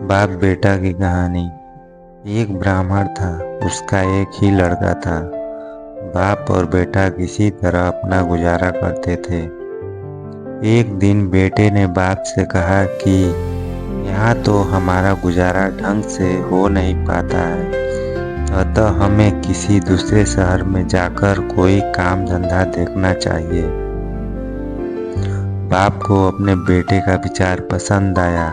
बाप बेटा की कहानी। एक ब्राह्मण था, उसका एक ही लड़का था। बाप और बेटा किसी तरह अपना गुजारा करते थे। एक दिन बेटे ने बाप से कहा कि यहाँ तो हमारा गुजारा ढंग से हो नहीं पाता है, अतः हमें किसी दूसरे शहर में जाकर कोई काम धंधा देखना चाहिए। बाप को अपने बेटे का विचार पसंद आया।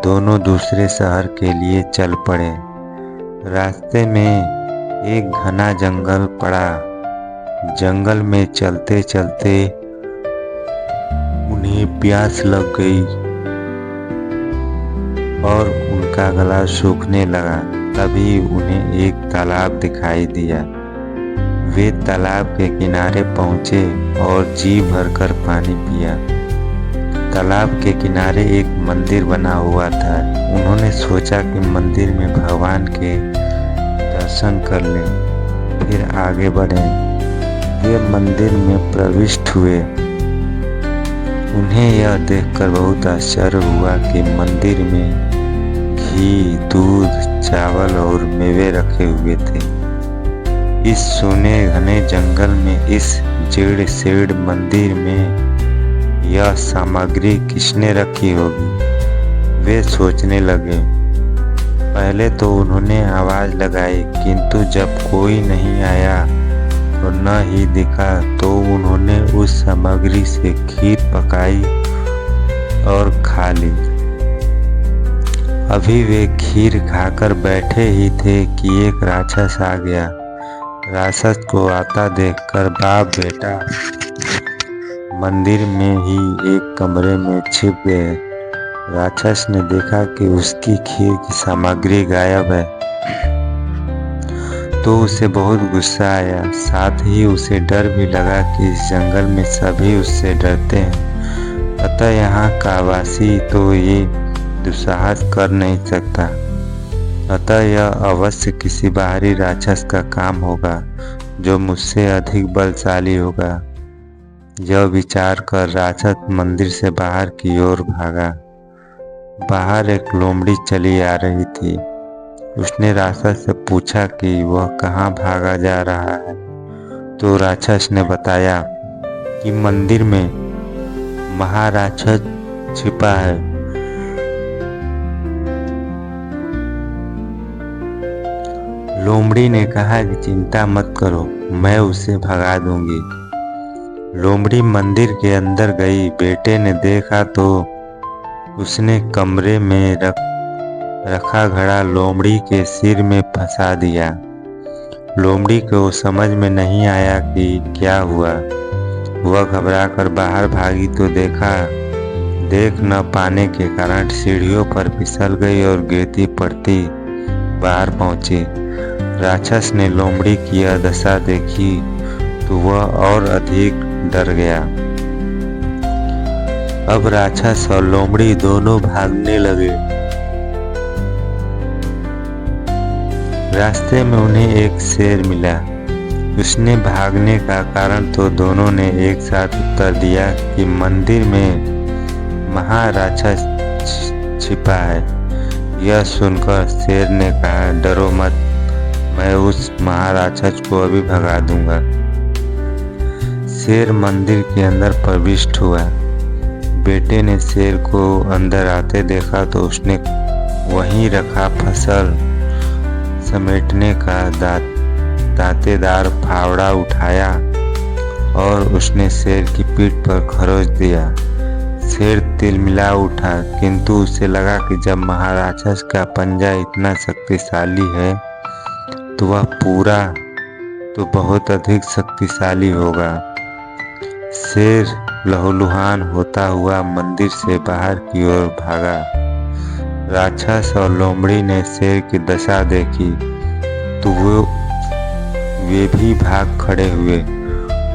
दोनों दूसरे शहर के लिए चल पड़े। रास्ते में एक घना जंगल पड़ा। जंगल में चलते चलते उन्हें प्यास लग गई और उनका गला सूखने लगा। तभी उन्हें एक तालाब दिखाई दिया। वे तालाब के किनारे पहुंचे और जी भरकर पानी पिया। तालाब के किनारे एक मंदिर बना हुआ था। उन्होंने सोचा कि मंदिर में भगवान के दर्शन कर लें, फिर आगे बढ़ें। वे मंदिर में प्रविष्ट हुए। उन्हें यह देखकर बहुत आश्चर्य हुआ कि मंदिर में घी, दूध, चावल और मेवे रखे हुए थे। इस सूने घने जंगल में, इस जड़ सेड़ मंदिर में यह सामग्री किसने रखी होगी? वे सोचने लगे। पहले तो उन्होंने आवाज लगाई, किंतु जब कोई नहीं आया और न ही दिखा तो उन्होंने उस सामग्री से खीर पकाई और खा ली। अभी वे खीर खाकर बैठे ही थे कि एक राक्षस आ गया। राक्षस को आता देखकर बाप बेटा मंदिर में ही एक कमरे में छिप गए। राक्षस ने देखा कि उसकी खीर की सामग्री गायब है, तो उसे बहुत गुस्सा आया। साथ ही उसे डर भी लगा कि इस जंगल में सभी उससे डरते हैं, अतः यहाँ का वासी तो ये दुस्साहस कर नहीं सकता। अतः यह अवश्य किसी बाहरी राक्षस का काम होगा जो मुझसे अधिक बलशाली होगा। यह विचार कर राक्षस मंदिर से बाहर की ओर भागा। बाहर एक लोमड़ी चली आ रही थी। उसने राक्षस से पूछा कि वह कहाँ भागा जा रहा है, तो राक्षस ने बताया कि मंदिर में महाराक्षस छिपा है। लोमड़ी ने कहा कि चिंता मत करो, मैं उसे भगा दूंगी। लोमड़ी मंदिर के अंदर गई। बेटे ने देखा तो उसने कमरे में रखा घड़ा लोमड़ी के सिर में फंसा दिया। लोमड़ी को समझ में नहीं आया कि क्या हुआ। वह घबराकर बाहर भागी तो देख न पाने के कारण सीढ़ियों पर फिसल गई और गिरती पड़ती बाहर पहुंची। राक्षस ने लोमड़ी की यह दशा देखी तो वह और अधिक डर गया। अब राक्षस और लोमड़ी दोनों भागने लगे। रास्ते में उन्हें एक शेर मिला। उसने भागने का कारण तो दोनों ने एक साथ उत्तर दिया कि मंदिर में महाराक्षस छिपा है। यह सुनकर शेर ने कहा, डरो मत, मैं उस महाराक्षस को अभी भगा दूंगा। शेर मंदिर के अंदर प्रविष्ट हुआ। बेटे ने शेर को अंदर आते देखा तो उसने वहीं रखा फसल समेटने का दांतेदार फावड़ा उठाया और उसने शेर की पीठ पर खरोच दिया। शेर तिलमिला उठा, किंतु उसे लगा कि जब महाराक्षस का पंजा इतना शक्तिशाली है तो वह पूरा तो बहुत अधिक शक्तिशाली होगा। शेर लहूलुहान होता हुआ मंदिर से बाहर की ओर भागा। राक्षस और लोमड़ी ने शेर की दशा देखी तो वे भी भाग खड़े हुए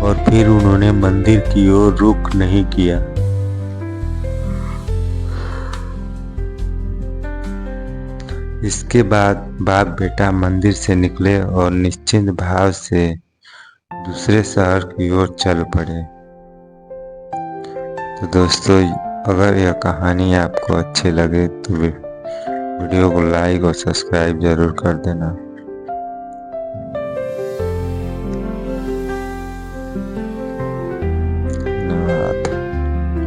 और फिर उन्होंने मंदिर की ओर रुख नहीं किया। इसके बाद बाप बेटा मंदिर से निकले और निश्चिंत भाव से दूसरे शहर की ओर चल पड़े। तो दोस्तों, अगर यह कहानी आपको अच्छी लगे तो वीडियो को लाइक और सब्सक्राइब जरूर कर देना।